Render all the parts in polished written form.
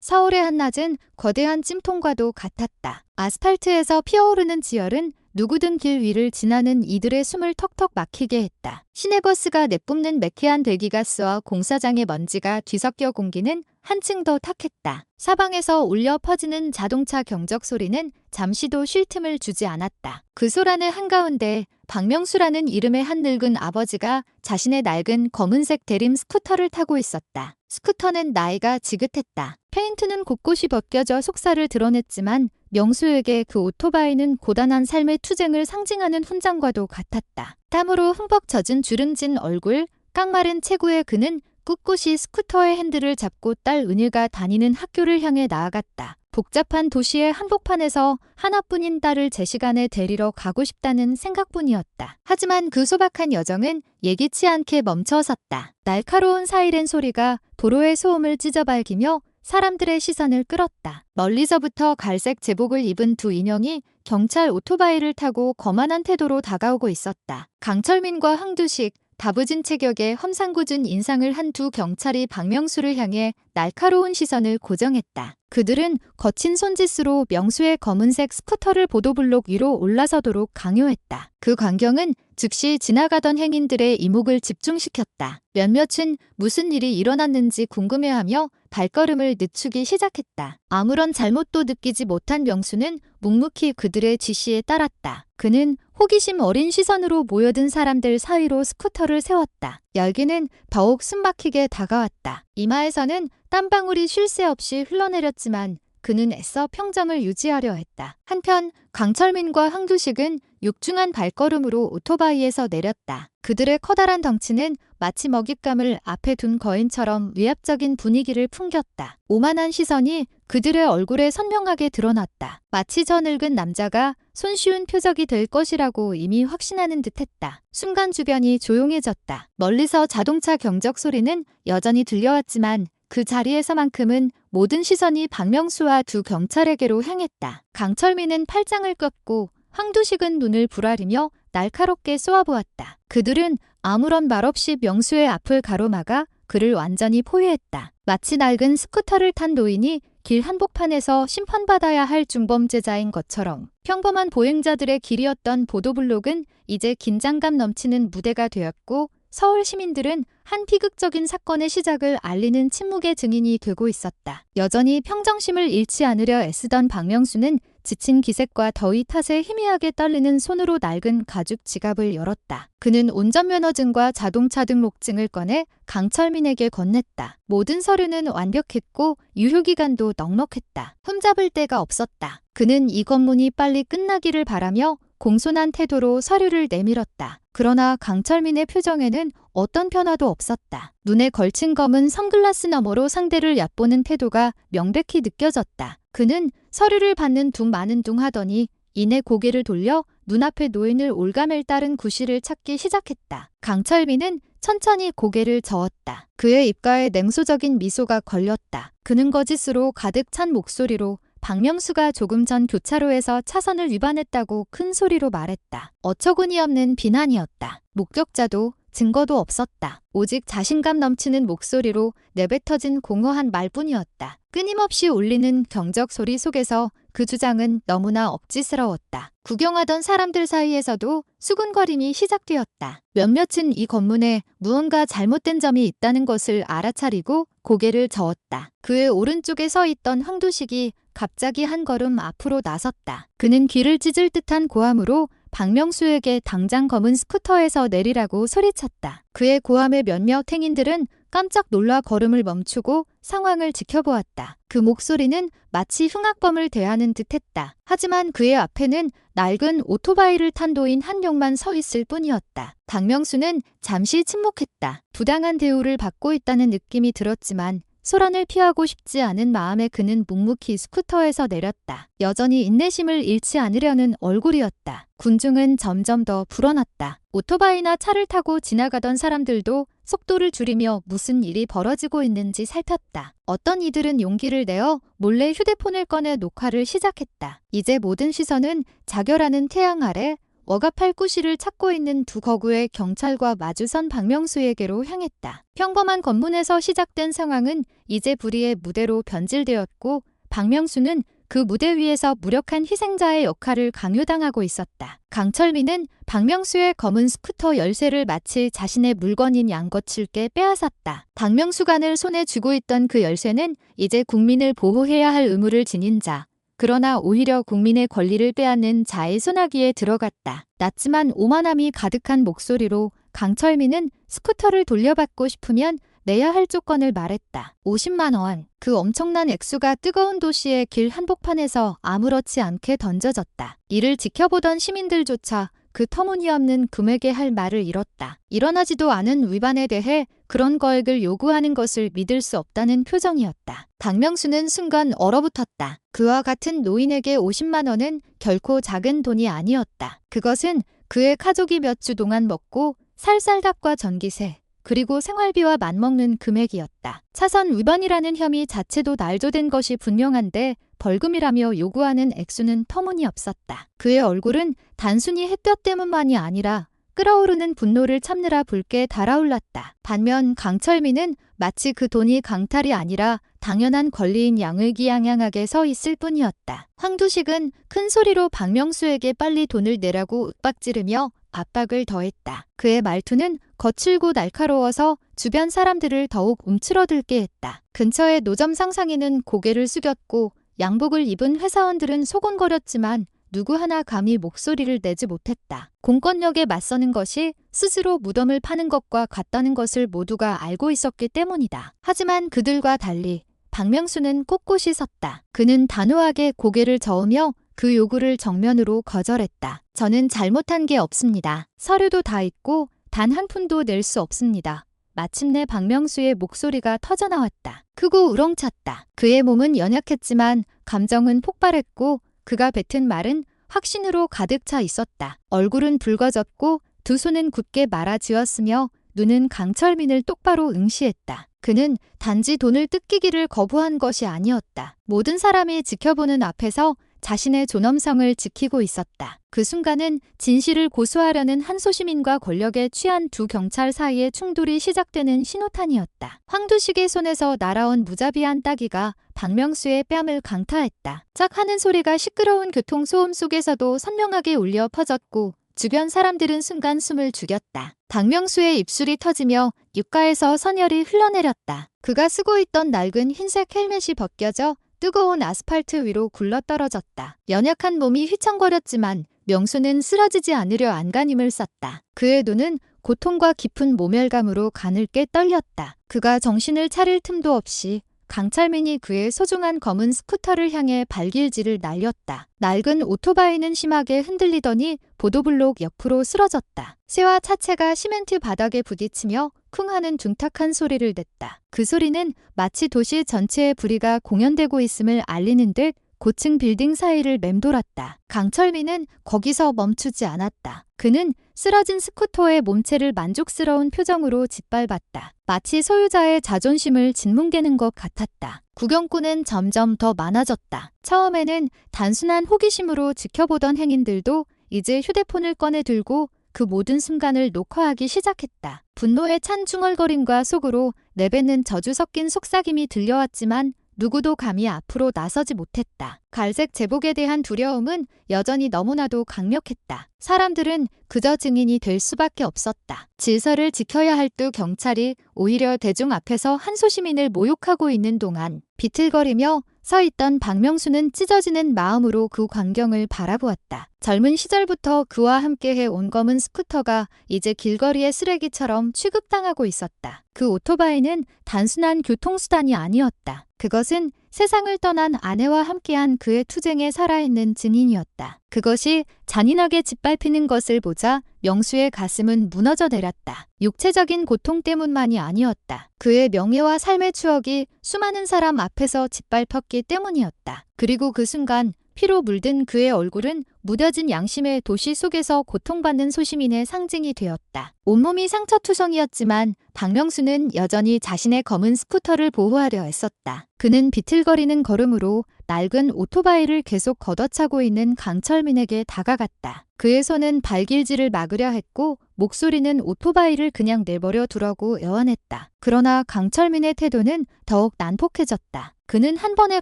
서울의 한낮은 거대한 찜통과도 같았다. 아스팔트에서 피어오르는 지열은 누구든 길 위를 지나는 이들의 숨을 턱턱 막히게 했다. 시내버스가 내뿜는 매캐한 배기가스와 공사장의 먼지가 뒤섞여 공기는 한층 더 탁했다. 사방에서 울려 퍼지는 자동차 경적 소리는 잠시도 쉴 틈을 주지 않았다. 그 소란의 한가운데 박명수라는 이름의 한 늙은 아버지가 자신의 낡은 검은색 대림 스쿠터를 타고 있었다. 스쿠터는 나이가 지긋했다. 페인트는 곳곳이 벗겨져 속살을 드러냈지만 명수에게 그 오토바이는 고단한 삶의 투쟁을 상징하는 훈장과도 같았다. 땀으로 흠뻑 젖은 주름진 얼굴, 깡마른 체구의 그는 꿋꿋이 스쿠터의 핸들을 잡고 딸 은유가 다니는 학교를 향해 나아갔다. 복잡한 도시의 한복판에서 하나뿐인 딸을 제 시간에 데리러 가고 싶다는 생각뿐이었다. 하지만 그 소박한 여정은 예기치 않게 멈춰섰다. 날카로운 사이렌 소리가 도로의 소음을 찢어발기며 사람들의 시선을 끌었다. 멀리서부터 갈색 제복을 입은 두 인형이 경찰 오토바이를 타고 거만한 태도로 다가오고 있었다. 강철민과 황두식, 다부진 체격의 험상궂은 인상을 한 두 경찰이 박명수를 향해 날카로운 시선을 고정했다. 그들은 거친 손짓으로 명수의 검은색 스쿠터를 보도블록 위로 올라서도록 강요했다. 그 광경은 즉시 지나가던 행인들의 이목을 집중시켰다. 몇몇은 무슨 일이 일어났는지 궁금해하며 발걸음을 늦추기 시작했다. 아무런 잘못도 느끼지 못한 명수는 묵묵히 그들의 지시에 따랐다. 그는 호기심 어린 시선으로 모여든 사람들 사이로 스쿠터를 세웠다. 열기는 더욱 숨막히게 다가왔다. 이마에서는 땀방울이 쉴 새 없이 흘러내렸지만 그는 애써 평정을 유지하려 했다. 한편 강철민과 황두식은 육중한 발걸음으로 오토바이에서 내렸다. 그들의 커다란 덩치는 마치 먹잇감을 앞에 둔 거인처럼 위압적인 분위기를 풍겼다. 오만한 시선이 그들의 얼굴에 선명하게 드러났다. 마치 저 늙은 남자가 손쉬운 표적이 될 것이라고 이미 확신하는 듯했다. 순간 주변이 조용해졌다. 멀리서 자동차 경적 소리는 여전히 들려왔지만 그 자리에서만큼은 모든 시선이 박명수와 두 경찰에게로 향했다. 강철민은 팔짱을 꺾고 황두식은 눈을 부라리며 날카롭게 쏘아보았다. 그들은 아무런 말 없이 명수의 앞을 가로막아 그를 완전히 포위했다. 마치 낡은 스쿠터를 탄 노인이 길 한복판에서 심판받아야 할 중범죄자인 것처럼 평범한 보행자들의 길이었던 보도블록은 이제 긴장감 넘치는 무대가 되었고 서울 시민들은 한 비극적인 사건의 시작을 알리는 침묵의 증인이 되고 있었다. 여전히 평정심을 잃지 않으려 애쓰던 박명수는 지친 기색과 더위 탓에 희미하게 떨리는 손으로 낡은 가죽 지갑을 열었다. 그는 운전면허증과 자동차 등록증을 꺼내 강철민에게 건넸다. 모든 서류는 완벽했고 유효기간도 넉넉했다. 흠잡을 데가 없었다. 그는 이 검문이 빨리 끝나기를 바라며 공손한 태도로 서류를 내밀었다. 그러나 강철민의 표정에는 어떤 변화도 없었다. 눈에 걸친 검은 선글라스 너머로 상대를 얕보는 태도가 명백히 느껴졌다. 그는 서류를 받는 둥 마는 둥 하더니 이내 고개를 돌려 눈앞의 노인을 올가맬 따른 구실을 찾기 시작했다. 강철민은 천천히 고개를 저었다. 그의 입가에 냉소적인 미소가 걸렸다. 그는 거짓으로 가득 찬 목소리로 박명수가 조금 전 교차로에서 차선을 위반했다고 큰 소리로 말했다. 어처구니 없는 비난이었다. 목격자도 증거도 없었다. 오직 자신감 넘치는 목소리로 내뱉어진 공허한 말뿐이었다. 끊임없이 울리는 경적 소리 속에서 그 주장은 너무나 억지스러웠다. 구경하던 사람들 사이에서도 수군거림이 시작되었다. 몇몇은 이 검문에 무언가 잘못된 점이 있다는 것을 알아차리고 고개를 저었다. 그의 오른쪽에 서 있던 황두식이 갑자기 한 걸음 앞으로 나섰다. 그는 귀를 찢을 듯한 고함으로 박명수에게 당장 검은 스쿠터에서 내리라고 소리쳤다. 그의 고함에 몇몇 행인들은 깜짝 놀라 걸음을 멈추고 상황을 지켜보았다. 그 목소리는 마치 흉악범을 대하는 듯했다. 하지만 그의 앞에는 낡은 오토바이를 탄 도인 한 명만 서 있을 뿐이었다. 박명수는 잠시 침묵했다. 부당한 대우를 받고 있다는 느낌이 들었지만 소란을 피하고 싶지 않은 마음에 그는 묵묵히 스쿠터에서 내렸다. 여전히 인내심을 잃지 않으려는 얼굴이었다. 군중은 점점 더 불어났다. 오토바이나 차를 타고 지나가던 사람들도 속도를 줄이며 무슨 일이 벌어지고 있는지 살폈다. 어떤 이들은 용기를 내어 몰래 휴대폰을 꺼내 녹화를 시작했다. 이제 모든 시선은 자결하는 태양 아래 억압할 구실을 찾고 있는 두 거구의 경찰과 마주선 박명수에게로 향했다. 평범한 검문에서 시작된 상황은 이제 불의의 무대로 변질되었고 박명수는 그 무대 위에서 무력한 희생자의 역할을 강요당하고 있었다. 강철민은 박명수의 검은 스쿠터 열쇠를 마치 자신의 물건인 양거칠게 빼앗았다. 박명수관을 손에 쥐고 있던 그 열쇠는 이제 국민을 보호해야 할 의무를 지닌 자, 그러나 오히려 국민의 권리를 빼앗는 자의 손아귀에 들어갔다. 낮지만 오만함이 가득한 목소리로 강철민은 스쿠터를 돌려받고 싶으면 내야 할 조건을 말했다. 50만 원. 그 엄청난 액수가 뜨거운 도시의 길 한복판에서 아무렇지 않게 던져졌다. 이를 지켜보던 시민들조차 그 터무니없는 금액에 할 말을 잃었다. 일어나지도 않은 위반에 대해 그런 거액을 요구하는 것을 믿을 수 없다는 표정이었다. 박명수는 순간 얼어붙었다. 그와 같은 노인에게 50만 원은 결코 작은 돈이 아니었다. 그것은 그의 가족이 몇 주 동안 먹고 살 쌀밥과 전기세, 그리고 생활비와 맞먹는 금액이었다. 차선 위반이라는 혐의 자체도 날조된 것이 분명한데 벌금이라며 요구하는 액수는 터무니없었다. 그의 얼굴은 단순히 햇볕 때문만이 아니라 끓어오르는 분노를 참느라 붉게 달아올랐다. 반면 강철민은 마치 그 돈이 강탈이 아니라 당연한 권리인 양을 기양양하게 서 있을 뿐이었다. 황두식은 큰 소리로 박명수에게 빨리 돈을 내라고 윽박지르며 압박을 더했다. 그의 말투는 거칠고 날카로워서 주변 사람들을 더욱 움츠러들게 했다. 근처의 노점 상상이는 고개를 숙였고 양복을 입은 회사원들은 소곤거렸지만 누구 하나 감히 목소리를 내지 못했다. 공권력에 맞서는 것이 스스로 무덤을 파는 것과 같다는 것을 모두가 알고 있었기 때문이다. 하지만 그들과 달리 박명수는 꼿꼿이 섰다. 그는 단호하게 고개를 저으며 그 요구를 정면으로 거절했다. 저는 잘못한 게 없습니다. 서류도 다 있고 단 한 푼도 낼 수 없습니다. 마침내 박명수의 목소리가 터져나왔다. 크고 우렁찼다. 그의 몸은 연약했지만 감정은 폭발했고 그가 뱉은 말은 확신으로 가득 차 있었다. 얼굴은 붉어졌고 두 손은 굳게 말아쥐었으며 눈은 강철민을 똑바로 응시했다. 그는 단지 돈을 뜯기기를 거부한 것이 아니었다. 모든 사람이 지켜보는 앞에서 자신의 존엄성을 지키고 있었다. 그 순간은 진실을 고수하려는 한 소시민과 권력에 취한 두 경찰 사이의 충돌이 시작되는 신호탄이었다. 황두식의 손에서 날아온 무자비한 따기가 박명수의 뺨을 강타했다. 짝 하는 소리가 시끄러운 교통소음 속에서도 선명하게 울려 퍼졌고 주변 사람들은 순간 숨을 죽였다. 박명수의 입술이 터지며 입가에서 선혈이 흘러내렸다. 그가 쓰고 있던 낡은 흰색 헬멧이 벗겨져 뜨거운 아스팔트 위로 굴러떨어졌다. 연약한 몸이 휘청거렸지만 명수는 쓰러지지 않으려 안간힘을 썼다. 그의 눈은 고통과 깊은 모멸감으로 가늘게 떨렸다. 그가 정신을 차릴 틈도 없이 강철민이 그의 소중한 검은 스쿠터를 향해 발길질을 날렸다. 낡은 오토바이는 심하게 흔들리더니 보도블록 옆으로 쓰러졌다. 쇠와 차체가 시멘트 바닥에 부딪히며 쿵 하는 둔탁한 소리를 냈다. 그 소리는 마치 도시 전체의 불의가 공연되고 있음을 알리는 듯 고층 빌딩 사이를 맴돌았다. 강철민은 거기서 멈추지 않았다. 그는 쓰러진 스쿠터의 몸체를 만족스러운 표정으로 짓밟았다. 마치 소유자의 자존심을 짓뭉개는 것 같았다. 구경꾼은 점점 더 많아졌다. 처음에는 단순한 호기심으로 지켜보던 행인들도 이제 휴대폰을 꺼내 들고 그 모든 순간을 녹화하기 시작했다. 분노에 찬 중얼거림과 속으로 내뱉는 저주 섞인 속삭임이 들려왔지만 누구도 감히 앞으로 나서지 못했다. 갈색 제복에 대한 두려움은 여전히 너무나도 강력했다. 사람들은 그저 증인이 될 수밖에 없었다. 질서를 지켜야 할 두 경찰이 오히려 대중 앞에서 한 소시민을 모욕하고 있는 동안 비틀거리며 서 있던 박명수는 찢어지는 마음으로 그 광경을 바라보았다. 젊은 시절부터 그와 함께해 온 검은 스쿠터가 이제 길거리의 쓰레기처럼 취급당하고 있었다. 그 오토바이는 단순한 교통수단이 아니었다. 그것은 세상을 떠난 아내와 함께한 그의 투쟁에 살아있는 증인이었다. 그것이 잔인하게 짓밟히는 것을 보자 명수의 가슴은 무너져 내렸다. 육체적인 고통 때문만이 아니었다. 그의 명예와 삶의 추억이 수많은 사람 앞에서 짓밟혔기 때문이었다. 그리고 그 순간 피로 물든 그의 얼굴은 무뎌진 양심의 도시 속에서 고통받는 소시민의 상징이 되었다. 온몸이 상처투성이었지만 박명수는 여전히 자신의 검은 스쿠터를 보호하려 애썼다. 그는 비틀거리는 걸음으로 낡은 오토바이를 계속 걷어차고 있는 강철민에게 다가갔다. 그의 손은 발길질을 막으려 했고 목소리는 오토바이를 그냥 내버려 두라고 애원했다. 그러나 강철민의 태도는 더욱 난폭해졌다. 그는 한 번의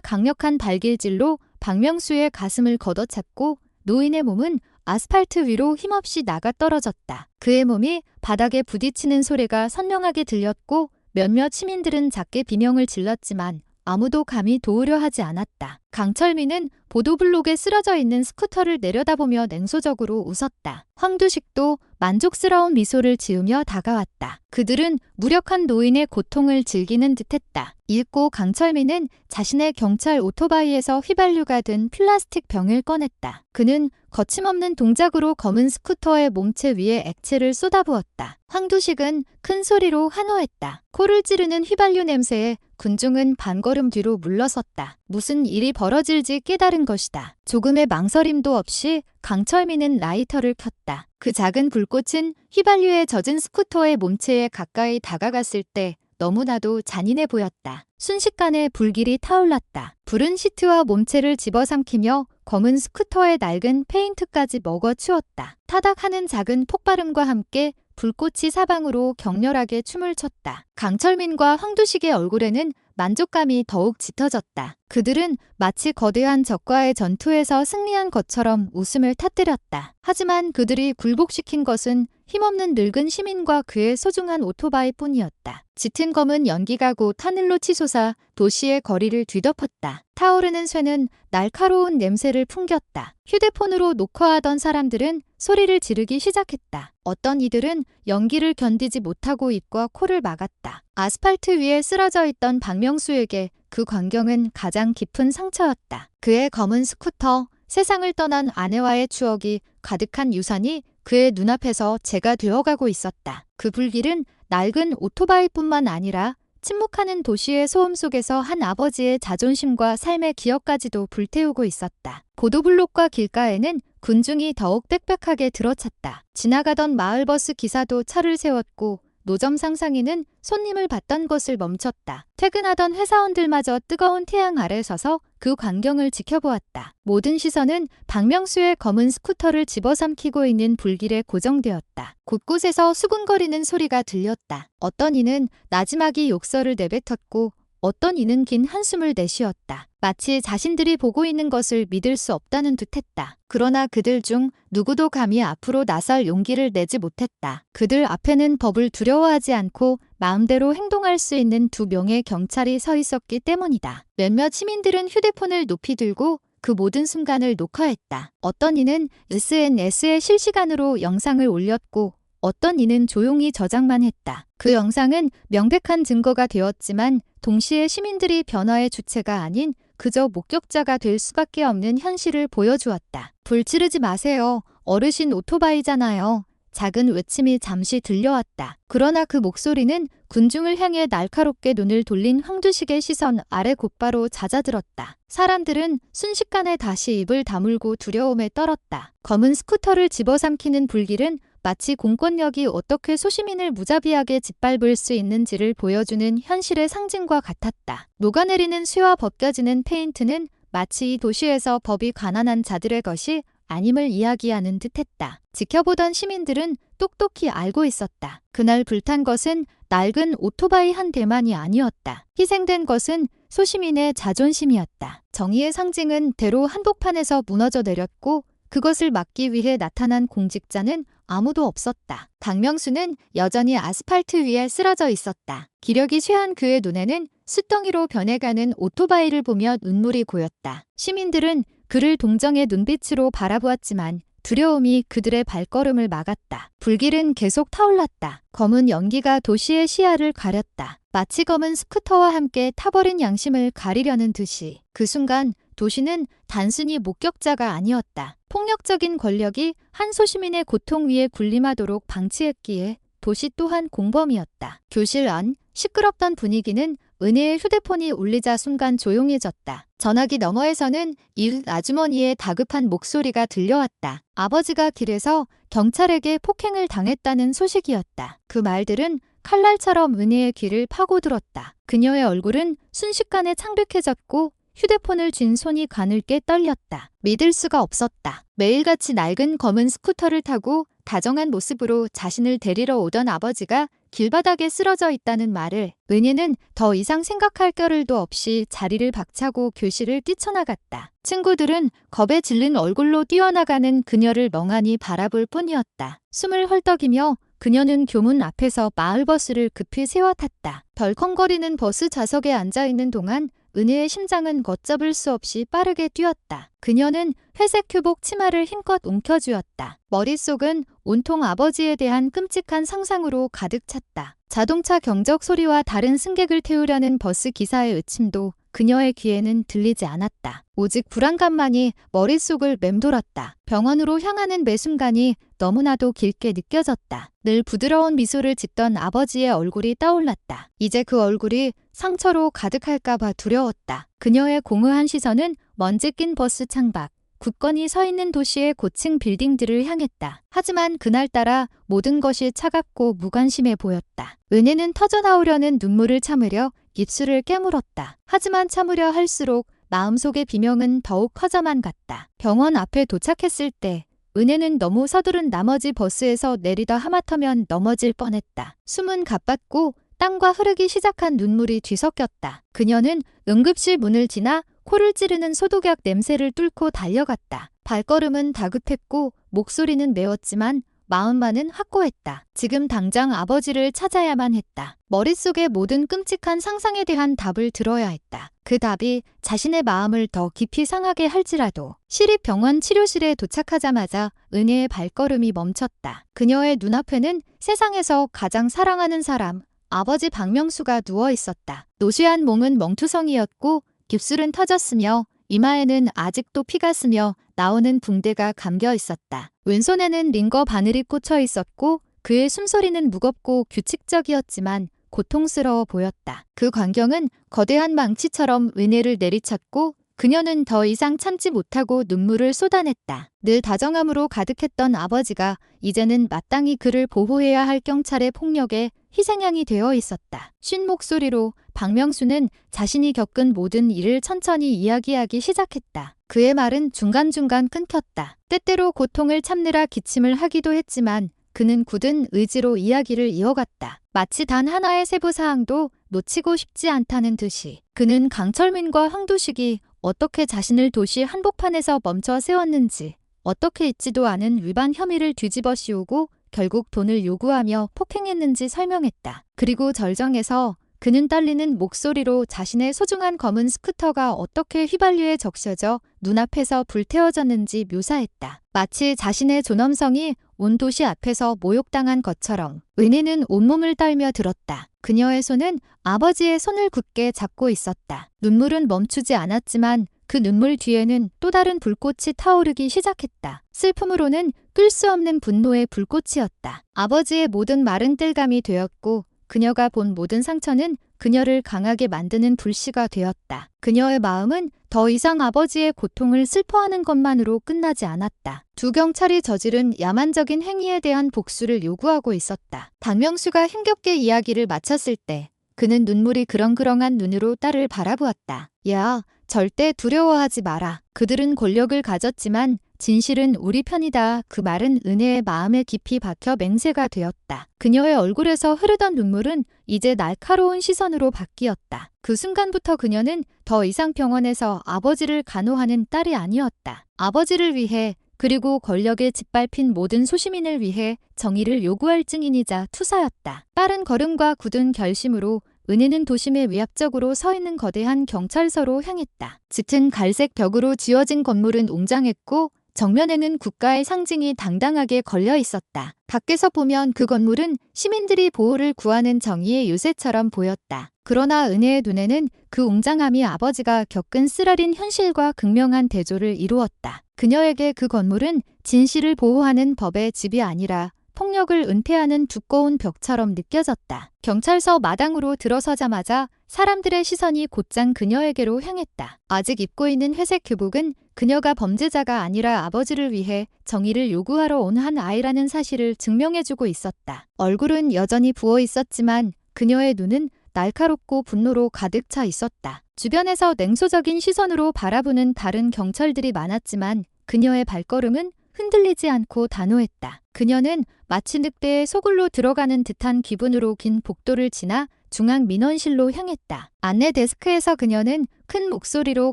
강력한 발길질로 박명수의 가슴을 걷어찼고 노인의 몸은 아스팔트 위로 힘없이 나가 떨어졌다. 그의 몸이 바닥에 부딪히는 소리가 선명하게 들렸고 몇몇 시민들은 작게 비명을 질렀지만 아무도 감히 도우려 하지 않았다. 강철민은 보도블록에 쓰러져 있는 스쿠터를 내려다보며 냉소적으로 웃었다. 황두식도 만족스러운 미소를 지으며 다가왔다. 그들은 무력한 노인의 고통을 즐기는 듯했다. 읽고 강철민은 자신의 경찰 오토바이에서 휘발유가 든 플라스틱 병을 꺼냈다. 그는 거침없는 동작으로 검은 스쿠터의 몸체 위에 액체를 쏟아부었다. 황두식은 큰 소리로 환호했다. 코를 찌르는 휘발유 냄새에 군중은 반걸음 뒤로 물러섰다. 무슨 일이 벌어질지 깨달은 것이다. 조금의 망설임도 없이 강철민은 라이터를 켰다. 그 작은 불꽃은 휘발유에 젖은 스쿠터의 몸체에 가까이 다가갔을 때 너무나도 잔인해 보였다. 순식간에 불길이 타올랐다. 불은 시트와 몸체를 집어삼키며 검은 스쿠터의 낡은 페인트까지 먹어치웠다. 타닥하는 작은 폭발음과 함께 불꽃이 사방으로 격렬하게 춤을 췄다. 강철민과 황두식의 얼굴에는 만족감이 더욱 짙어졌다. 그들은 마치 거대한 적과의 전투에서 승리한 것처럼 웃음을 터뜨렸다. 하지만 그들이 굴복시킨 것은 힘없는 늙은 시민과 그의 소중한 오토바이뿐이었다. 짙은 검은 연기가 곧 하늘로 치솟아 도시의 거리를 뒤덮었다. 타오르는 쇠는 날카로운 냄새를 풍겼다. 휴대폰으로 녹화하던 사람들은 소리를 지르기 시작했다. 어떤 이들은 연기를 견디지 못하고 입과 코를 막았다. 아스팔트 위에 쓰러져 있던 박명수에게 그 광경은 가장 깊은 상처였다. 그의 검은 스쿠터, 세상을 떠난 아내와의 추억이 가득한 유산이 그의 눈앞에서 재가 되어가고 있었다. 그 불길은 낡은 오토바이뿐만 아니라 침묵하는 도시의 소음 속에서 한 아버지의 자존심과 삶의 기억까지도 불태우고 있었다. 보도블록과 길가에는 군중이 더욱 빽빽하게 들어찼다. 지나가던 마을버스 기사도 차를 세웠고 노점 상상이는 손님을 받던 것을 멈췄다. 퇴근하던 회사원들마저 뜨거운 태양 아래 서서 그 광경을 지켜보았다. 모든 시선은 박명수의 검은 스쿠터를 집어삼키고 있는 불길에 고정되었다. 곳곳에서 수군거리는 소리가 들렸다. 어떤 이는 나지막이 욕설을 내뱉었고 어떤 이는 긴 한숨을 내쉬었다. 마치 자신들이 보고 있는 것을 믿을 수 없다는 듯했다. 그러나 그들 중 누구도 감히 앞으로 나설 용기를 내지 못했다. 그들 앞에는 법을 두려워하지 않고 마음대로 행동할 수 있는 2명의 경찰이 서 있었기 때문이다. 몇몇 시민들은 휴대폰을 높이 들고 그 모든 순간을 녹화했다. 어떤 이는 SNS에 실시간으로 영상을 올렸고 어떤 이는 조용히 저장만 했다. 그 영상은 명백한 증거가 되었지만 동시에 시민들이 변화의 주체가 아닌 그저 목격자가 될 수밖에 없는 현실을 보여주었다. 불 지르지 마세요. 어르신 오토바이잖아요. 작은 외침이 잠시 들려왔다. 그러나 그 목소리는 군중을 향해 날카롭게 눈을 돌린 황두식의 시선 아래 곧바로 잦아들었다. 사람들은 순식간에 다시 입을 다물고 두려움에 떨었다. 검은 스쿠터를 집어삼키는 불길은 마치 공권력이 어떻게 소시민을 무자비하게 짓밟을 수 있는지를 보여주는 현실의 상징과 같았다. 녹아내리는 쇠와 벗겨지는 페인트는 마치 이 도시에서 법이 가난한 자들의 것이 아님을 이야기하는 듯했다. 지켜보던 시민들은 똑똑히 알고 있었다. 그날 불탄 것은 낡은 오토바이 한 대만이 아니었다. 희생된 것은 소시민의 자존심이었다. 정의의 상징은 대로 한복판에서 무너져 내렸고 그것을 막기 위해 나타난 공직자는 아무도 없었다. 박명수는 여전히 아스팔트 위에 쓰러져 있었다. 기력이 쇠한 그의 눈에는 숯덩이로 변해가는 오토바이를 보며 눈물이 고였다. 시민들은 그를 동정의 눈빛으로 바라보았지만 두려움이 그들의 발걸음을 막았다. 불길은 계속 타올랐다. 검은 연기가 도시의 시야를 가렸다. 마치 검은 스쿠터와 함께 타버린 양심을 가리려는 듯이. 그 순간 도시는 단순히 목격자가 아니었다. 폭력적인 권력이 한 소시민의 고통 위에 군림하도록 방치했기에 도시 또한 공범이었다. 교실 안 시끄럽던 분위기는 은혜의 휴대폰이 울리자 순간 조용해졌다. 전화기 너머에서는 이웃 아주머니의 다급한 목소리가 들려왔다. 아버지가 길에서 경찰에게 폭행을 당했다는 소식이었다. 그 말들은 칼날처럼 은혜의 귀를 파고들었다. 그녀의 얼굴은 순식간에 창백해졌고 휴대폰을 쥔 손이 가늘게 떨렸다. 믿을 수가 없었다. 매일같이 낡은 검은 스쿠터를 타고 다정한 모습으로 자신을 데리러 오던 아버지가 길바닥에 쓰러져 있다는 말을 은희는 더 이상 생각할 겨를도 없이 자리를 박차고 교실을 뛰쳐나갔다. 친구들은 겁에 질린 얼굴로 뛰어나가는 그녀를 멍하니 바라볼 뿐이었다. 숨을 헐떡이며 그녀는 교문 앞에서 마을버스를 급히 세워 탔다. 덜컹거리는 버스 좌석에 앉아있는 동안 은혜의 심장은 걷잡을 수 없이 빠르게 뛰었다. 그녀는 회색 교복 치마를 힘껏 움켜쥐었다. 머릿속은 온통 아버지에 대한 끔찍한 상상으로 가득 찼다. 자동차 경적 소리와 다른 승객을 태우려는 버스 기사의 외침도 그녀의 귀에는 들리지 않았다. 오직 불안감만이 머릿속을 맴돌았다. 병원으로 향하는 매 순간이 너무나도 길게 느껴졌다. 늘 부드러운 미소를 짓던 아버지의 얼굴이 떠올랐다. 이제 그 얼굴이 상처로 가득할까봐 두려웠다. 그녀의 공허한 시선은 먼지 낀 버스 창밖, 굳건히 서 있는 도시의 고층 빌딩들을 향했다. 하지만 그날따라 모든 것이 차갑고 무관심해 보였다. 은혜는 터져나오려는 눈물을 참으려 입술을 깨물었다. 하지만 참으려 할수록 마음속의 비명은 더욱 커져만 갔다. 병원 앞에 도착했을 때 은혜는 너무 서두른 나머지 버스에서 내리다 하마터면 넘어질 뻔했다. 숨은 가빴고 땀과 흐르기 시작한 눈물이 뒤섞였다. 그녀는 응급실 문을 지나 코를 찌르는 소독약 냄새를 뚫고 달려갔다. 발걸음은 다급했고 목소리는 메웠지만 마음만은 확고했다. 지금 당장 아버지를 찾아야만 했다. 머릿속의 모든 끔찍한 상상에 대한 답을 들어야 했다. 그 답이 자신의 마음을 더 깊이 상하게 할지라도. 시립병원 치료실에 도착하자마자 은혜의 발걸음이 멈췄다. 그녀의 눈앞에는 세상에서 가장 사랑하는 사람, 아버지 박명수가 누워 있었다. 노쇠한 몸은 멍투성이었고 깁술은 터졌으며 이마에는 아직도 피가 스며 나오는 붕대가 감겨 있었다. 왼손에는 링거 바늘이 꽂혀 있었고 그의 숨소리는 무겁고 규칙적이었지만 고통스러워 보였다. 그 광경은 거대한 망치처럼 은혜를 내리쳤고 그녀는 더 이상 참지 못하고 눈물을 쏟아냈다. 늘 다정함으로 가득했던 아버지가 이제는 마땅히 그를 보호해야 할 경찰의 폭력에 희생양이 되어 있었다. 쉰 목소리로 박명수는 자신이 겪은 모든 일을 천천히 이야기하기 시작했다. 그의 말은 중간중간 끊겼다. 때때로 고통을 참느라 기침을 하기도 했지만 그는 굳은 의지로 이야기를 이어갔다. 마치 단 하나의 세부사항도 놓치고 싶지 않다는 듯이. 그는 강철민과 황두식이 어떻게 자신을 도시 한복판에서 멈춰 세웠는지, 어떻게 있지도 않은 위반 혐의를 뒤집어 씌우고 결국 돈을 요구하며 폭행했는지 설명했다. 그리고 절정에서 그는 떨리는 목소리로 자신의 소중한 검은 스쿠터가 어떻게 휘발유에 적셔져 눈앞에서 불태워졌는지 묘사했다. 마치 자신의 존엄성이 온 도시 앞에서 모욕당한 것처럼. 은혜는 온몸을 떨며 들었다. 그녀의 손은 아버지의 손을 굳게 잡고 있었다. 눈물은 멈추지 않았지만 그 눈물 뒤에는 또 다른 불꽃이 타오르기 시작했다. 슬픔으로는 끌 수 없는 분노의 불꽃이었다. 아버지의 모든 말은 뜰감이 되었고 그녀가 본 모든 상처는 그녀를 강하게 만드는 불씨가 되었다. 그녀의 마음은 더 이상 아버지의 고통을 슬퍼하는 것만으로 끝나지 않았다. 두 경찰이 저지른 야만적인 행위에 대한 복수를 요구하고 있었다. 박명수가 힘겹게 이야기를 마쳤을 때 그는 눈물이 그렁그렁한 눈으로 딸을 바라보았다. 야, 절대 두려워하지 마라. 그들은 권력을 가졌지만 진실은 우리 편이다. 그 말은 은혜의 마음에 깊이 박혀 맹세가 되었다. 그녀의 얼굴에서 흐르던 눈물은 이제 날카로운 시선으로 바뀌었다. 그 순간부터 그녀는 더 이상 병원에서 아버지를 간호하는 딸이 아니었다. 아버지를 위해 그리고 권력에 짓밟힌 모든 소시민을 위해 정의를 요구할 증인이자 투사였다. 빠른 걸음과 굳은 결심으로 은혜는 도심에 위압적으로 서 있는 거대한 경찰서로 향했다. 짙은 갈색 벽으로 지어진 건물은 웅장했고 정면에는 국가의 상징이 당당하게 걸려 있었다. 밖에서 보면 그 건물은 시민들이 보호를 구하는 정의의 요새처럼 보였다. 그러나 은혜의 눈에는 그 웅장함이 아버지가 겪은 쓰라린 현실과 극명한 대조를 이루었다. 그녀에게 그 건물은 진실을 보호하는 법의 집이 아니라 폭력을 은폐하는 두꺼운 벽처럼 느껴졌다. 경찰서 마당으로 들어서자마자 사람들의 시선이 곧장 그녀에게로 향했다. 아직 입고 있는 회색 교복은 그녀가 범죄자가 아니라 아버지를 위해 정의를 요구하러 온 한 아이라는 사실을 증명해주고 있었다. 얼굴은 여전히 부어 있었지만 그녀의 눈은 날카롭고 분노로 가득 차 있었다. 주변에서 냉소적인 시선으로 바라보는 다른 경찰들이 많았지만 그녀의 발걸음은 흔들리지 않고 단호했다. 그녀는 마치 늑대의 소굴로 들어가는 듯한 기분으로 긴 복도를 지나 중앙 민원실로 향했다. 안내 데스크에서 그녀는 큰 목소리로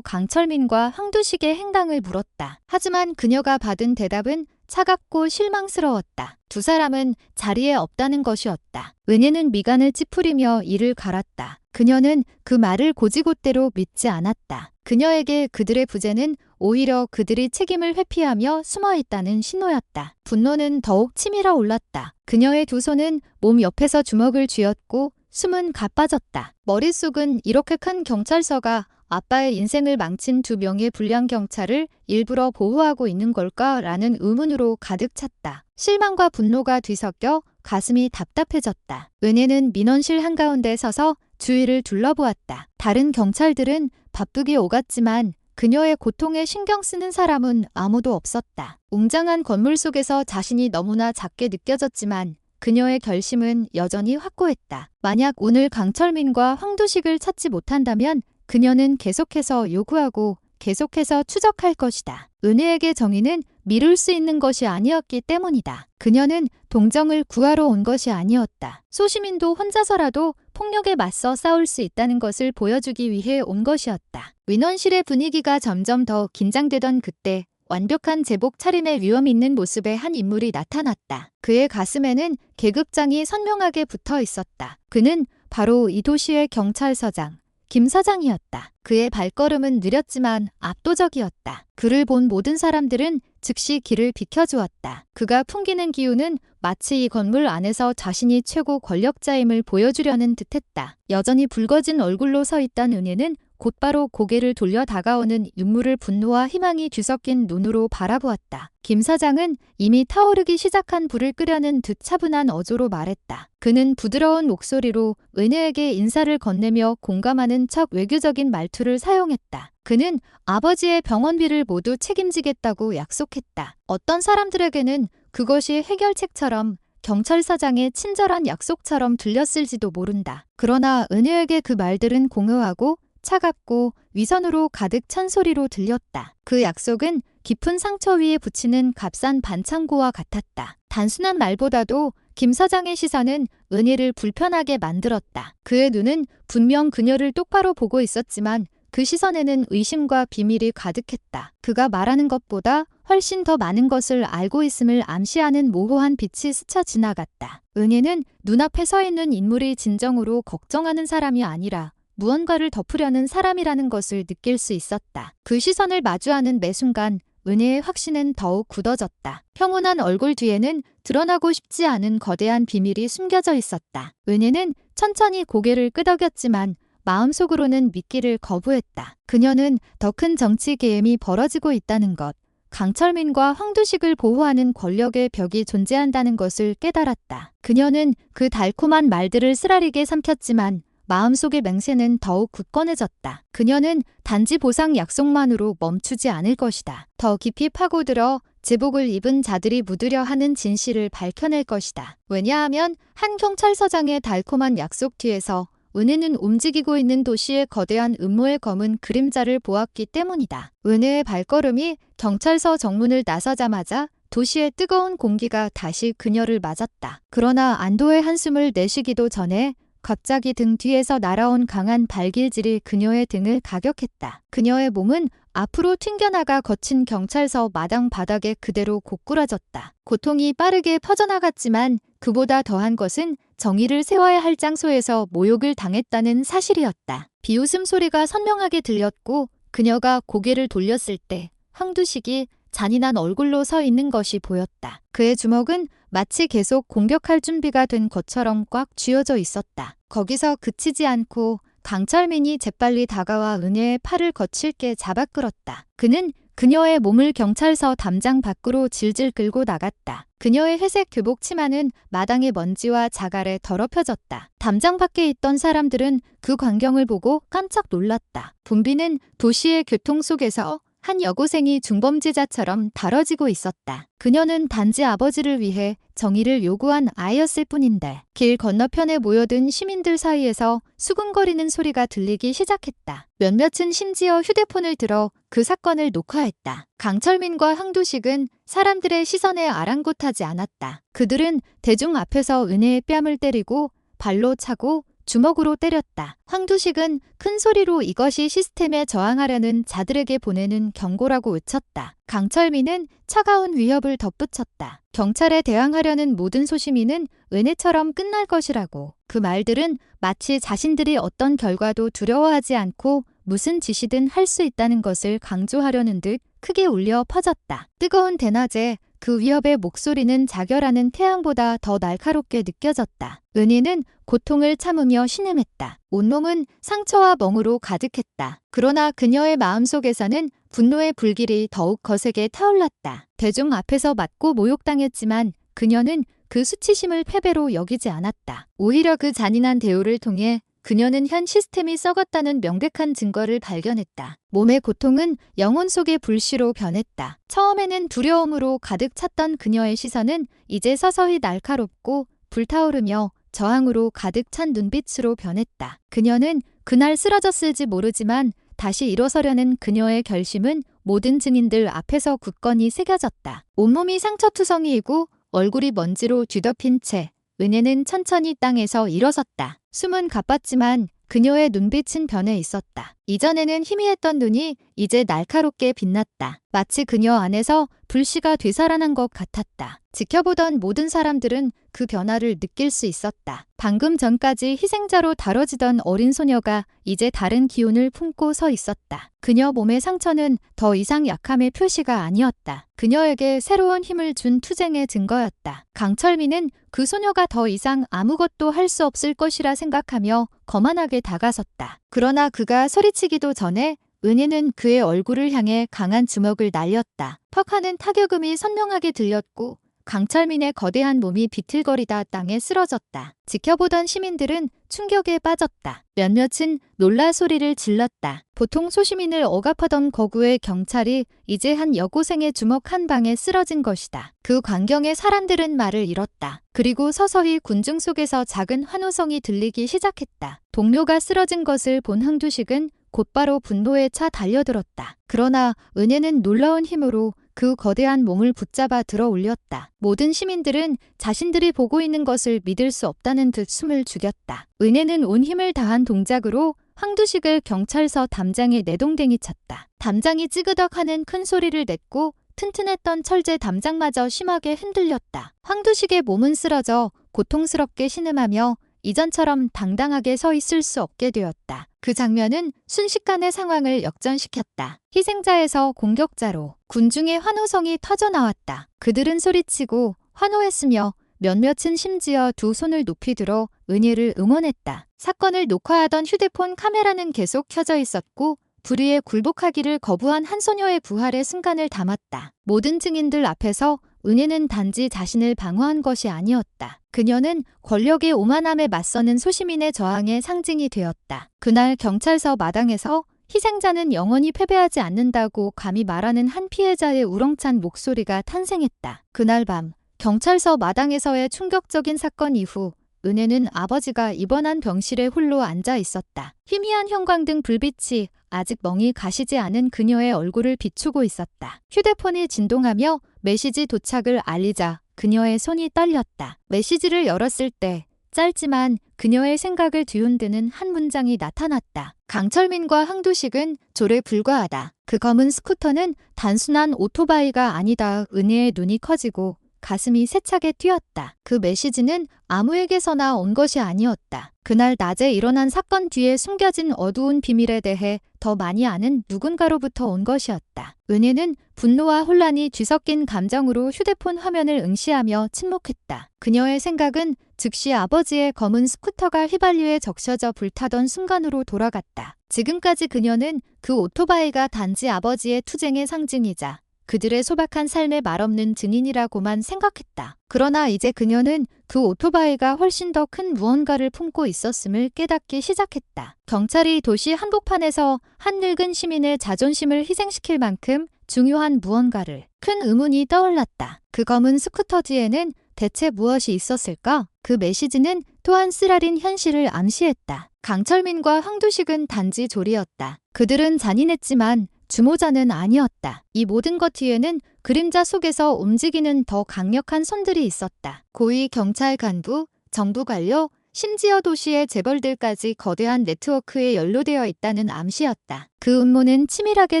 강철민과 황두식의 행방을 물었다. 하지만 그녀가 받은 대답은 차갑고 실망스러웠다. 두 사람은 자리에 없다는 것이었다. 은혜는 미간을 찌푸리며 이를 갈았다. 그녀는 그 말을 고지곳대로 믿지 않았다. 그녀에게 그들의 부재는 오히려 그들이 책임을 회피하며 숨어있다는 신호였다. 분노는 더욱 치밀어 올랐다. 그녀의 두 손은 몸 옆에서 주먹을 쥐었고 숨은 가빠졌다. 머릿속은 이렇게 큰 경찰서가 아빠의 인생을 망친 두 명의 불량 경찰을 일부러 보호하고 있는 걸까라는 의문으로 가득 찼다. 실망과 분노가 뒤섞여 가슴이 답답해졌다. 은혜는 민원실 한가운데 서서 주위를 둘러보았다. 다른 경찰들은 바쁘게 오갔지만 그녀의 고통에 신경 쓰는 사람은 아무도 없었다. 웅장한 건물 속에서 자신이 너무나 작게 느껴졌지만 그녀의 결심은 여전히 확고했다. 만약 오늘 강철민과 황두식을 찾지 못한다면 그녀는 계속해서 요구하고 계속해서 추적할 것이다. 은혜에게 정의는 미룰 수 있는 것이 아니었기 때문이다. 그녀는 동정을 구하러 온 것이 아니었다. 소시민도 혼자서라도 폭력에 맞서 싸울 수 있다는 것을 보여주기 위해 온 것이었다. 민원실의 분위기가 점점 더 긴장되던 그때 완벽한 제복 차림의 위험 있는 모습의 한 인물이 나타났다. 그의 가슴에는 계급장이 선명하게 붙어 있었다. 그는 바로 이 도시의 경찰서장 김 사장이었다. 그의 발걸음은 느렸지만 압도적이었다. 그를 본 모든 사람들은 즉시 길을 비켜주었다. 그가 풍기는 기운은 마치 이 건물 안에서 자신이 최고 권력자임을 보여주려는 듯했다. 여전히 붉어진 얼굴로 서 있던 은혜는 곧바로 고개를 돌려 다가오는 윤물을 분노와 희망이 뒤섞인 눈으로 바라보았다. 김 사장은 이미 타오르기 시작한 불을 끄려는 듯 차분한 어조로 말했다. 그는 부드러운 목소리로 은혜에게 인사를 건네며 공감하는 척 외교적인 말투를 사용했다. 그는 아버지의 병원비를 모두 책임지겠다고 약속했다. 어떤 사람들에게는 그것이 해결책처럼 경찰서장의 친절한 약속처럼 들렸을지도 모른다. 그러나 은혜에게 그 말들은 공허하고 차갑고 위선으로 가득 찬 소리로 들렸다. 그 약속은 깊은 상처 위에 붙이는 값싼 반창고와 같았다. 단순한 말보다도 김 사장의 시선은 은혜를 불편하게 만들었다. 그의 눈은 분명 그녀를 똑바로 보고 있었지만 그 시선에는 의심과 비밀이 가득했다. 그가 말하는 것보다 훨씬 더 많은 것을 알고 있음을 암시하는 모호한 빛이 스쳐 지나갔다. 은혜는 눈앞에 서 있는 인물이 진정으로 걱정하는 사람이 아니라 무언가를 덮으려는 사람이라는 것을 느낄 수 있었다. 그 시선을 마주하는 매 순간 은혜의 확신은 더욱 굳어졌다. 평온한 얼굴 뒤에는 드러나고 싶지 않은 거대한 비밀이 숨겨져 있었다. 은혜는 천천히 고개를 끄덕였지만 마음속으로는 믿기를 거부했다. 그녀는 더 큰 정치 계엄이 벌어지고 있다는 것, 강철민과 황두식을 보호하는 권력의 벽이 존재한다는 것을 깨달았다. 그녀는 그 달콤한 말들을 쓰라리게 삼켰지만 마음속의 맹세는 더욱 굳건해졌다. 그녀는 단지 보상 약속만으로 멈추지 않을 것이다. 더 깊이 파고들어 제복을 입은 자들이 묻으려 하는 진실을 밝혀낼 것이다. 왜냐하면 한 경찰서장의 달콤한 약속 뒤에서 은혜는 움직이고 있는 도시의 거대한 음모의 검은 그림자를 보았기 때문이다. 은혜의 발걸음이 경찰서 정문을 나서자마자 도시의 뜨거운 공기가 다시 그녀를 맞았다. 그러나 안도의 한숨을 내쉬기도 전에 갑자기 등 뒤에서 날아온 강한 발길질이 그녀의 등을 가격했다. 그녀의 몸은 앞으로 튕겨나가 거친 경찰서 마당 바닥에 그대로 고꾸라졌다. 고통이 빠르게 퍼져나갔지만 그보다 더한 것은 정의를 세워야 할 장소에서 모욕을 당했다는 사실이었다. 비웃음 소리가 선명하게 들렸고 그녀가 고개를 돌렸을 때 황두식이 잔인한 얼굴로 서 있는 것이 보였다. 그의 주먹은 마치 계속 공격할 준비가 된 것처럼 꽉 쥐어져 있었다. 거기서 그치지 않고 강철민이 재빨리 다가와 은혜의 팔을 거칠게 잡아 끌었다. 그는 그녀의 몸을 경찰서 담장 밖으로 질질 끌고 나갔다. 그녀의 회색 교복 치마는 마당의 먼지와 자갈에 더럽혀졌다. 담장 밖에 있던 사람들은 그 광경을 보고 깜짝 놀랐다. 붐비는 도시의 교통 속에서 한 여고생이 중범죄자처럼 다뤄지고 있었다. 그녀는 단지 아버지를 위해 정의를 요구한 아이였을 뿐인데 길 건너편에 모여든 시민들 사이에서 수근거리는 소리가 들리기 시작했다. 몇몇은 심지어 휴대폰을 들어 그 사건을 녹화했다. 강철민과 황두식은 사람들의 시선에 아랑곳하지 않았다. 그들은 대중 앞에서 은혜의 뺨을 때리고 발로 차고 주먹으로 때렸다. 황두식은 큰 소리로 이것이 시스템에 저항하려는 자들에게 보내는 경고라고 외쳤다. 강철민은 차가운 위협을 덧붙였다. 경찰에 대항하려는 모든 소시민은 은혜처럼 끝날 것이라고. 그 말들은 마치 자신들이 어떤 결과도 두려워하지 않고 무슨 짓이든 할 수 있다는 것을 강조하려는 듯 크게 울려 퍼졌다. 뜨거운 대낮에 그 위협의 목소리는 자결하는 태양보다 더 날카롭게 느껴졌다. 은희는 고통을 참으며 신음했다. 온몸은 상처와 멍으로 가득했다. 그러나 그녀의 마음속에서는 분노의 불길이 더욱 거세게 타올랐다. 대중 앞에서 맞고 모욕당했지만 그녀는 그 수치심을 패배로 여기지 않았다. 오히려 그 잔인한 대우를 통해 그녀는 현 시스템이 썩었다는 명백한 증거를 발견했다. 몸의 고통은 영혼 속의 불씨로 변했다. 처음에는 두려움으로 가득 찼던 그녀의 시선은 이제 서서히 날카롭고 불타오르며 저항으로 가득 찬 눈빛으로 변했다. 그녀는 그날 쓰러졌을지 모르지만 다시 일어서려는 그녀의 결심은 모든 증인들 앞에서 굳건히 새겨졌다. 온몸이 상처투성이이고 얼굴이 먼지로 뒤덮인 채 은혜는 천천히 땅에서 일어섰다. 숨은 가빴지만 그녀의 눈빛은 변해 있었다. 이전에는 희미했던 눈이 이제 날카롭게 빛났다. 마치 그녀 안에서 불씨가 되살아난 것 같았다. 지켜보던 모든 사람들은 그 변화를 느낄 수 있었다. 방금 전까지 희생자로 다뤄지던 어린 소녀가 이제 다른 기운을 품고 서 있었다. 그녀 몸의 상처는 더 이상 약함의 표시가 아니었다. 그녀에게 새로운 힘을 준 투쟁의 증거였다. 강철민은 그 소녀가 더 이상 아무것도 할 수 없을 것이라 생각하며 거만하게 다가섰다. 그러나 그가 소리치기도 전에 은희는 그의 얼굴을 향해 강한 주먹을 날렸다. 퍽 하는 타격음이 선명하게 들렸고 강철민의 거대한 몸이 비틀거리다 땅에 쓰러졌다. 지켜보던 시민들은 충격에 빠졌다. 몇몇은 놀라 소리를 질렀다. 보통 소시민을 억압하던 거구의 경찰이 이제 한 여고생의 주먹 한 방에 쓰러진 것이다. 그 광경에 사람들은 말을 잃었다. 그리고 서서히 군중 속에서 작은 환호성이 들리기 시작했다. 동료가 쓰러진 것을 본 황두식은 곧바로 분노에 차 달려들었다. 그러나 은혜는 놀라운 힘으로 그 거대한 몸을 붙잡아 들어 올렸다. 모든 시민들은 자신들이 보고 있는 것을 믿을 수 없다는 듯 숨을 죽였다. 은혜는 온 힘을 다한 동작으로 황두식을 경찰서 담장에 내동댕이 쳤다. 담장이 찌그덕하는 큰 소리를 냈고 튼튼했던 철제 담장마저 심하게 흔들렸다. 황두식의 몸은 쓰러져 고통스럽게 신음하며 이전처럼 당당하게 서 있을 수 없게 되었다. 그 장면은 순식간에 상황을 역전시켰다. 희생자에서 공격자로 군중의 환호성이 터져나왔다. 그들은 소리치고 환호했으며 몇몇은 심지어 두 손을 높이 들어 은혜를 응원했다. 사건을 녹화하던 휴대폰 카메라는 계속 켜져 있었고 불의에 굴복하기를 거부한 한 소녀의 부활의 순간을 담았다. 모든 증인들 앞에서 은혜는 단지 자신을 방어한 것이 아니었다. 그녀는 권력의 오만함에 맞서는 소시민의 저항의 상징이 되었다. 그날 경찰서 마당에서 희생자는 영원히 패배하지 않는다고 감히 말하는 한 피해자의 우렁찬 목소리가 탄생했다. 그날 밤 경찰서 마당에서의 충격적인 사건 이후 은혜는 아버지가 입원한 병실에 홀로 앉아 있었다. 희미한 형광등 불빛이 아직 멍이 가시지 않은 그녀의 얼굴을 비추고 있었다. 휴대폰이 진동하며 메시지 도착을 알리자 그녀의 손이 떨렸다. 메시지를 열었을 때 짧지만 그녀의 생각을 뒤흔드는 한 문장이 나타났다. 강철민과 황두식은 졸에 불과하다. 그 검은 스쿠터는 단순한 오토바이가 아니다. 은혜의 눈이 커지고 가슴이 세차게 뛰었다. 그 메시지는 아무에게서나 온 것이 아니었다. 그날 낮에 일어난 사건 뒤에 숨겨진 어두운 비밀에 대해 더 많이 아는 누군가로부터 온 것이었다. 은혜는 분노와 혼란이 뒤섞인 감정으로 휴대폰 화면을 응시하며 침묵했다. 그녀의 생각은 즉시 아버지의 검은 스쿠터가 휘발유에 적셔져 불타던 순간으로 돌아갔다. 지금까지 그녀는 그 오토바이가 단지 아버지의 투쟁의 상징이자 그들의 소박한 삶의 말없는 증인이라고만 생각했다. 그러나 이제 그녀는 그 오토바이가 훨씬 더 큰 무언가를 품고 있었음을 깨닫기 시작했다. 경찰이 도시 한복판에서 한 늙은 시민의 자존심을 희생시킬 만큼 중요한 무언가를. 큰 의문이 떠올랐다. 그 검은 스쿠터 뒤에는 대체 무엇이 있었을까? 그 메시지는 또한 쓰라린 현실을 암시했다. 강철민과 황두식은 단지 조리였다. 그들은 잔인했지만 주모자는 아니었다. 이 모든 것 뒤에는 그림자 속에서 움직이는 더 강력한 손들이 있었다. 고위 경찰 간부, 정부 관료, 심지어 도시의 재벌들까지 거대한 네트워크에 연루되어 있다는 암시였다. 그 음모는 치밀하게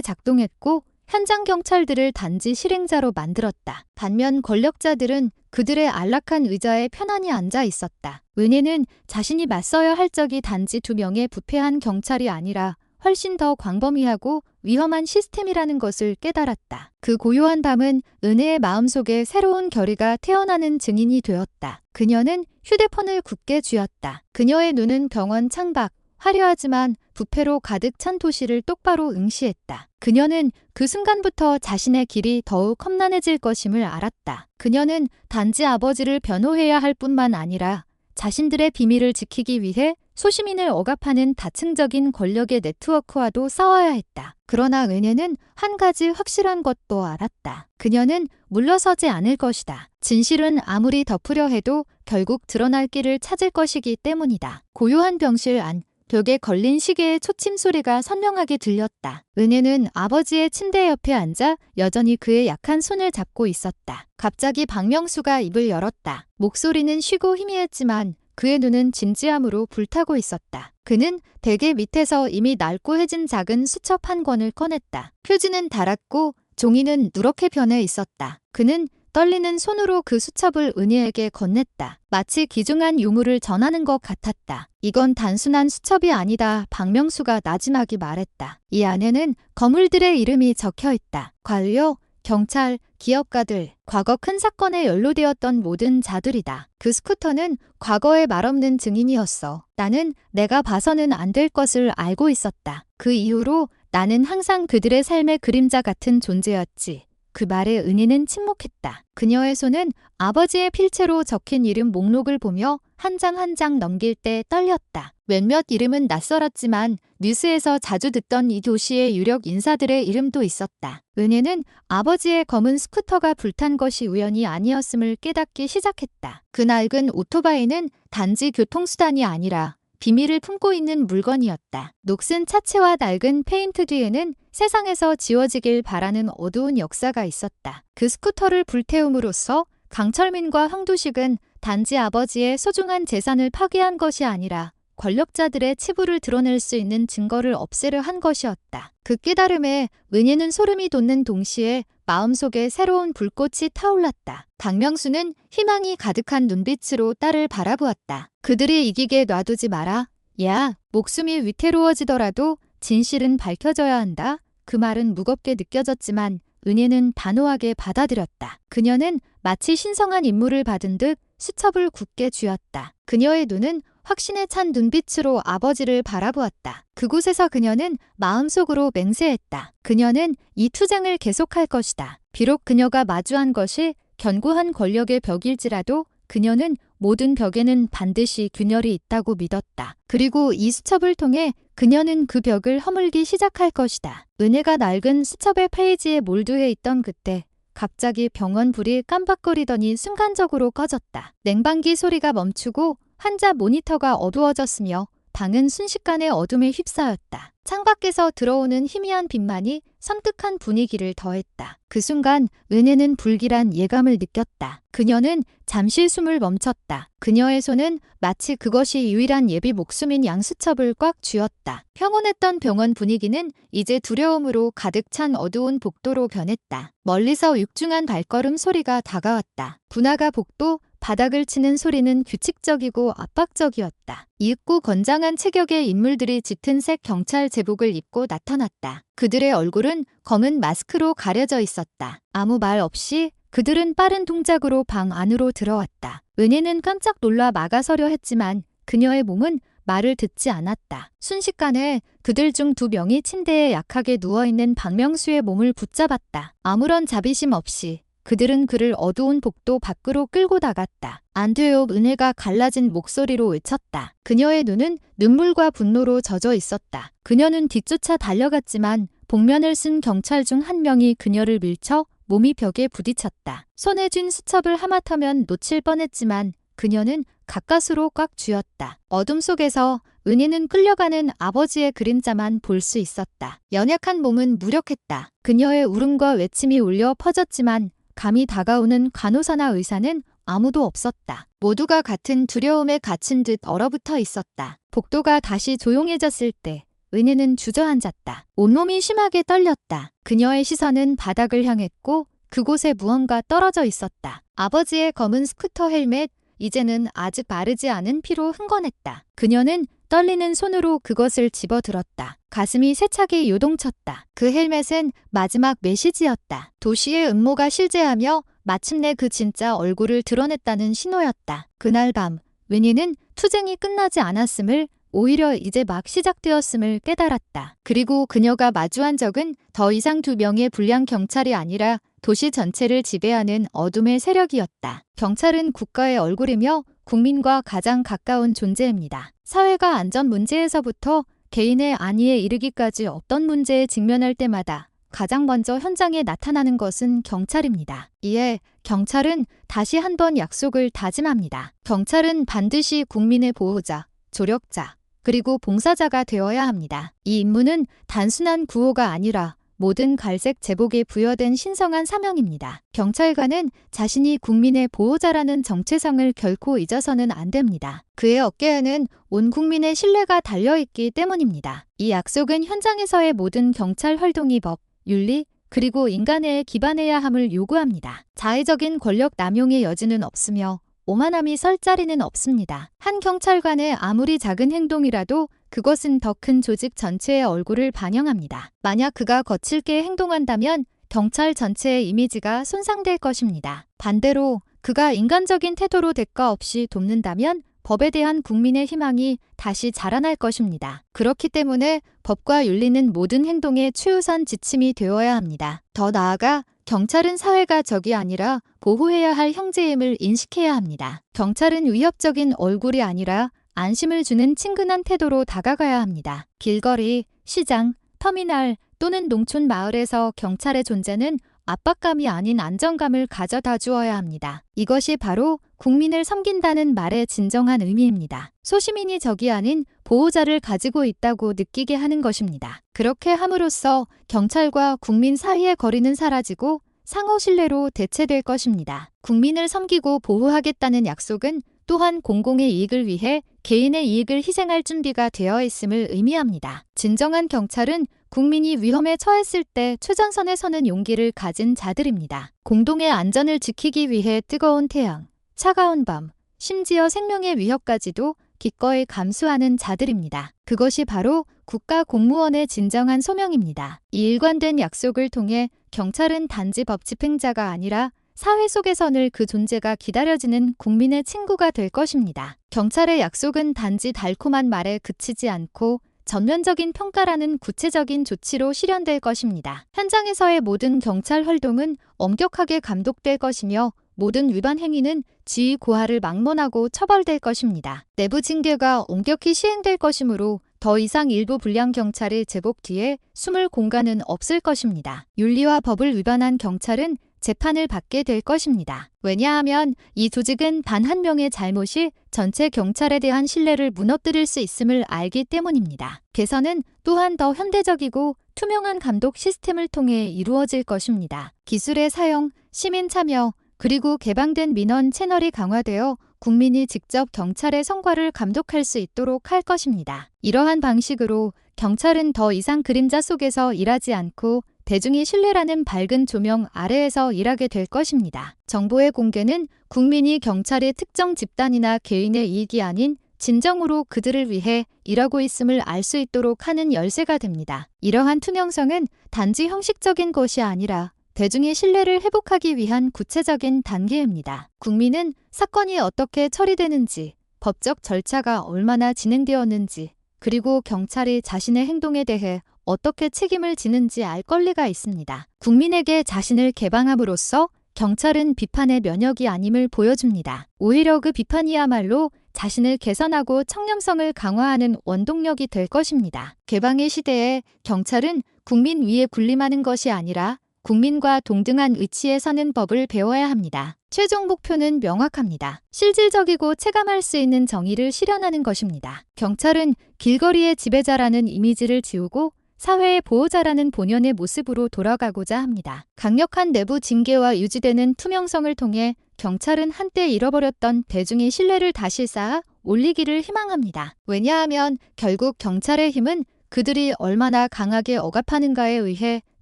작동했고 현장 경찰들을 단지 실행자로 만들었다. 반면 권력자들은 그들의 안락한 의자에 편안히 앉아 있었다. 은혜는 자신이 맞서야 할 적이 단지 2명의 부패한 경찰이 아니라 훨씬 더 광범위하고 위험한 시스템이라는 것을 깨달았다. 그 고요한 밤은 은혜의 마음속에 새로운 결의가 태어나는 증인이 되었다. 그녀는 휴대폰을 굳게 쥐었다. 그녀의 눈은 병원 창밖, 화려하지만 부패로 가득 찬 도시를 똑바로 응시했다. 그녀는 그 순간부터 자신의 길이 더욱 험난해질 것임을 알았다. 그녀는 단지 아버지를 변호해야 할 뿐만 아니라 자신들의 비밀을 지키기 위해 소시민을 억압하는 다층적인 권력의 네트워크와도 싸워야 했다. 그러나 은혜는 한 가지 확실한 것도 알았다. 그녀는 물러서지 않을 것이다. 진실은 아무리 덮으려 해도 결국 드러날 길을 찾을 것이기 때문이다. 고요한 병실 안, 벽에 걸린 시계의 초침 소리가 선명하게 들렸다. 은혜는 아버지의 침대 옆에 앉아 여전히 그의 약한 손을 잡고 있었다. 갑자기 박명수가 입을 열었다. 목소리는 쉬고 희미했지만 그의 눈은 진지함으로 불타고 있었다. 그는 베개 밑에서 이미 낡고 해진 작은 수첩 한 권을 꺼냈다. 표지는 닳았고 종이는 누렇게 변해 있었다. 그는 떨리는 손으로 그 수첩을 은희에게 건넸다. 마치 귀중한 유물을 전하는 것 같았다. 이건 단순한 수첩이 아니다. 박명수가 나지막이 말했다. 이 안에는 거물들의 이름이 적혀 있다. 관료, 경찰, 기업가들, 과거 큰 사건에 연루되었던 모든 자들이다. 그 스쿠터는 과거의 말없는 증인이었어. 나는 내가 봐서는 안 될 것을 알고 있었다. 그 이후로 나는 항상 그들의 삶의 그림자 같은 존재였지. 그 말에 은희는 침묵했다. 그녀의 손은 아버지의 필체로 적힌 이름 목록을 보며 한 장 한 장 넘길 때 떨렸다. 몇몇 이름은 낯설었지만 뉴스에서 자주 듣던 이 도시의 유력 인사들의 이름도 있었다. 은혜는 아버지의 검은 스쿠터가 불탄 것이 우연이 아니었음을 깨닫기 시작했다. 그 낡은 오토바이는 단지 교통수단이 아니라 비밀을 품고 있는 물건이었다. 녹슨 차체와 낡은 페인트 뒤에는 세상에서 지워지길 바라는 어두운 역사가 있었다. 그 스쿠터를 불태움으로써 강철민과 황두식은 단지 아버지의 소중한 재산을 파괴한 것이 아니라 권력자들의 치부를 드러낼 수 있는 증거를 없애려 한 것이었다. 그 깨달음에 은희는 소름이 돋는 동시에 마음속에 새로운 불꽃이 타올랐다. 박명수는 희망이 가득한 눈빛으로 딸을 바라보았다. 그들이 이기게 놔두지 마라. 야, 목숨이 위태로워지더라도 진실은 밝혀져야 한다. 그 말은 무겁게 느껴졌지만 은혜는 단호하게 받아들였다. 그녀는 마치 신성한 임무를 받은 듯 수첩을 굳게 쥐었다. 그녀의 눈은 확신에 찬 눈빛으로 아버지를 바라보았다. 그곳에서 그녀는 마음속으로 맹세했다. 그녀는 이 투쟁을 계속할 것이다. 비록 그녀가 마주한 것이 견고한 권력의 벽일지라도 그녀는 모든 벽에는 반드시 균열이 있다고 믿었다. 그리고 이 수첩을 통해 그녀는 그 벽을 허물기 시작할 것이다. 은혜가 낡은 수첩의 페이지에 몰두해 있던 그때 갑자기 병원 불이 깜박거리더니 순간적으로 꺼졌다. 냉방기 소리가 멈추고 환자 모니터가 어두워졌으며 방은 순식간에 어둠에 휩싸였다. 창밖에서 들어오는 희미한 빛만이 섬뜩한 분위기를 더했다. 그 순간 은혜는 불길한 예감을 느꼈다. 그녀는 잠시 숨을 멈췄다. 그녀의 손은 마치 그것이 유일한 예비 목숨인 양수첩을 꽉 쥐었다. 평온했던 병원 분위기는 이제 두려움으로 가득 찬 어두운 복도로 변했다. 멀리서 육중한 발걸음 소리가 다가왔다. 분화가 복도, 바닥을 치는 소리는 규칙적이고 압박적이었다. 이윽고 건장한 체격의 인물들이 짙은 색 경찰 제복을 입고 나타났다. 그들의 얼굴은 검은 마스크로 가려져 있었다. 아무 말 없이 그들은 빠른 동작으로 방 안으로 들어왔다. 은혜는 깜짝 놀라 막아서려 했지만 그녀의 몸은 말을 듣지 않았다. 순식간에 그들 중 2명이 침대에 약하게 누워있는 박명수의 몸을 붙잡았다. 아무런 자비심 없이 그들은 그를 어두운 복도 밖으로 끌고 나갔다. 안 돼요. 은혜가 갈라진 목소리로 외쳤다. 그녀의 눈은 눈물과 분노로 젖어 있었다. 그녀는 뒤쫓아 달려갔지만 복면을 쓴 경찰 중 한 명이 그녀를 밀쳐 몸이 벽에 부딪혔다. 손에 쥔 수첩을 하마터면 놓칠 뻔했지만 그녀는 가까스로 꽉 쥐었다. 어둠 속에서 은희는 끌려가는 아버지의 그림자만 볼 수 있었다. 연약한 몸은 무력했다. 그녀의 울음과 외침이 울려 퍼졌지만 감히 다가오는 간호사나 의사는 아무도 없었다. 모두가 같은 두려움에 갇힌 듯 얼어붙어 있었다. 복도가 다시 조용해졌을 때 은희는 주저앉았다. 온몸이 심하게 떨렸다. 그녀의 시선은 바닥을 향했고 그곳에 무언가 떨어져 있었다. 아버지의 검은 스쿠터 헬멧, 이제는 아직 마르지 않은 피로 흥건했다. 그녀는 떨리는 손으로 그것을 집어들었다. 가슴이 세차게 요동쳤다. 그 헬멧은 마지막 메시지였다. 도시의 음모가 실재하며 마침내 그 진짜 얼굴을 드러냈다는 신호였다. 그날 밤, 윈니는 투쟁이 끝나지 않았음을, 오히려 이제 막 시작되었음을 깨달았다. 그리고 그녀가 마주한 적은 더 이상 2명의 불량 경찰이 아니라 도시 전체를 지배하는 어둠의 세력이었다. 경찰은 국가의 얼굴이며 국민과 가장 가까운 존재입니다. 사회가 안전 문제에서부터 개인의 안위에 이르기까지 어떤 문제에 직면할 때마다 가장 먼저 현장에 나타나는 것은 경찰입니다. 이에 경찰은 다시 한번 약속을 다짐합니다. 경찰은 반드시 국민의 보호자, 조력자, 그리고 봉사자가 되어야 합니다. 이 임무는 단순한 구호가 아니라 모든 갈색 제복에 부여된 신성한 사명입니다. 경찰관은 자신이 국민의 보호자라는 정체성을 결코 잊어서는 안 됩니다. 그의 어깨에는 온 국민의 신뢰가 달려있기 때문입니다. 이 약속은 현장에서의 모든 경찰 활동이 법, 윤리, 그리고 인간애에 기반해야 함을 요구합니다. 자의적인 권력 남용의 여지는 없으며 오만함이 설 자리는 없습니다. 한 경찰관의 아무리 작은 행동이라도 그것은 더 큰 조직 전체의 얼굴을 반영합니다. 만약 그가 거칠게 행동한다면 경찰 전체의 이미지가 손상될 것입니다. 반대로 그가 인간적인 태도로 대가 없이 돕는다면 법에 대한 국민의 희망이 다시 자라날 것입니다. 그렇기 때문에 법과 윤리는 모든 행동의 최우선 지침이 되어야 합니다. 더 나아가 경찰은 사회가 적이 아니라 보호해야 할 형제임을 인식해야 합니다. 경찰은 위협적인 얼굴이 아니라 안심을 주는 친근한 태도로 다가가야 합니다. 길거리, 시장, 터미널 또는 농촌 마을에서 경찰의 존재는 압박감이 아닌 안정감을 가져다 주어야 합니다. 이것이 바로 국민을 섬긴다는 말의 진정한 의미입니다. 소시민이 적이 아닌 보호자를 가지고 있다고 느끼게 하는 것입니다. 그렇게 함으로써 경찰과 국민 사이의 거리는 사라지고 상호 신뢰로 대체될 것입니다. 국민을 섬기고 보호하겠다는 약속은 또한 공공의 이익을 위해 개인의 이익을 희생할 준비가 되어 있음을 의미합니다. 진정한 경찰은 국민이 위험에 처했을 때 최전선에 서는 용기를 가진 자들입니다. 공동의 안전을 지키기 위해 뜨거운 태양, 차가운 밤, 심지어 생명의 위협까지도 기꺼이 감수하는 자들입니다. 그것이 바로 국가 공무원의 진정한 소명입니다. 이 일관된 약속을 통해 경찰은 단지 법 집행자가 아니라 사회 속에서 늘 그 존재가 기다려지는 국민의 친구가 될 것입니다. 경찰의 약속은 단지 달콤한 말에 그치지 않고 전면적인 평가라는 구체적인 조치로 실현될 것입니다. 현장에서의 모든 경찰 활동은 엄격하게 감독될 것이며 모든 위반 행위는 지위 고하를 막론하고 처벌될 것입니다. 내부 징계가 엄격히 시행될 것이므로 더 이상 일부 불량 경찰의 제복 뒤에 숨을 공간은 없을 것입니다. 윤리와 법을 위반한 경찰은 재판을 받게 될 것입니다. 왜냐하면 이 조직은 단 한 명의 잘못이 전체 경찰에 대한 신뢰를 무너뜨릴 수 있음을 알기 때문입니다. 개선은 또한 더 현대적이고 투명한 감독 시스템을 통해 이루어질 것입니다. 기술의 사용, 시민 참여, 그리고 개방된 민원 채널이 강화되어 국민이 직접 경찰의 성과를 감독할 수 있도록 할 것입니다. 이러한 방식으로 경찰은 더 이상 그림자 속에서 일하지 않고 대중이 신뢰라는 밝은 조명 아래에서 일하게 될 것입니다. 정보의 공개는 국민이 경찰의 특정 집단이나 개인의 이익이 아닌 진정으로 그들을 위해 일하고 있음을 알 수 있도록 하는 열쇠가 됩니다. 이러한 투명성은 단지 형식적인 것이 아니라 대중의 신뢰를 회복하기 위한 구체적인 단계입니다. 국민은 사건이 어떻게 처리되는지, 법적 절차가 얼마나 진행되었는지, 그리고 경찰이 자신의 행동에 대해 어떻게 책임을 지는지 알 권리가 있습니다. 국민에게 자신을 개방함으로써 경찰은 비판의 면역이 아님을 보여줍니다. 오히려 그 비판이야말로 자신을 개선하고 청렴성을 강화하는 원동력이 될 것입니다. 개방의 시대에 경찰은 국민 위에 군림하는 것이 아니라 국민과 동등한 위치에 서는 법을 배워야 합니다. 최종 목표는 명확합니다. 실질적이고 체감할 수 있는 정의를 실현하는 것입니다. 경찰은 길거리의 지배자라는 이미지를 지우고 사회의 보호자라는 본연의 모습으로 돌아가고자 합니다. 강력한 내부 징계와 유지되는 투명성을 통해 경찰은 한때 잃어버렸던 대중의 신뢰를 다시 쌓아 올리기를 희망합니다. 왜냐하면 결국 경찰의 힘은 그들이 얼마나 강하게 억압하는가에 의해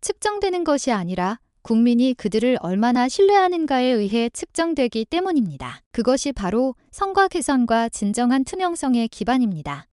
측정되는 것이 아니라 국민이 그들을 얼마나 신뢰하는가에 의해 측정되기 때문입니다. 그것이 바로 선거 개선과 진정한 투명성의 기반입니다.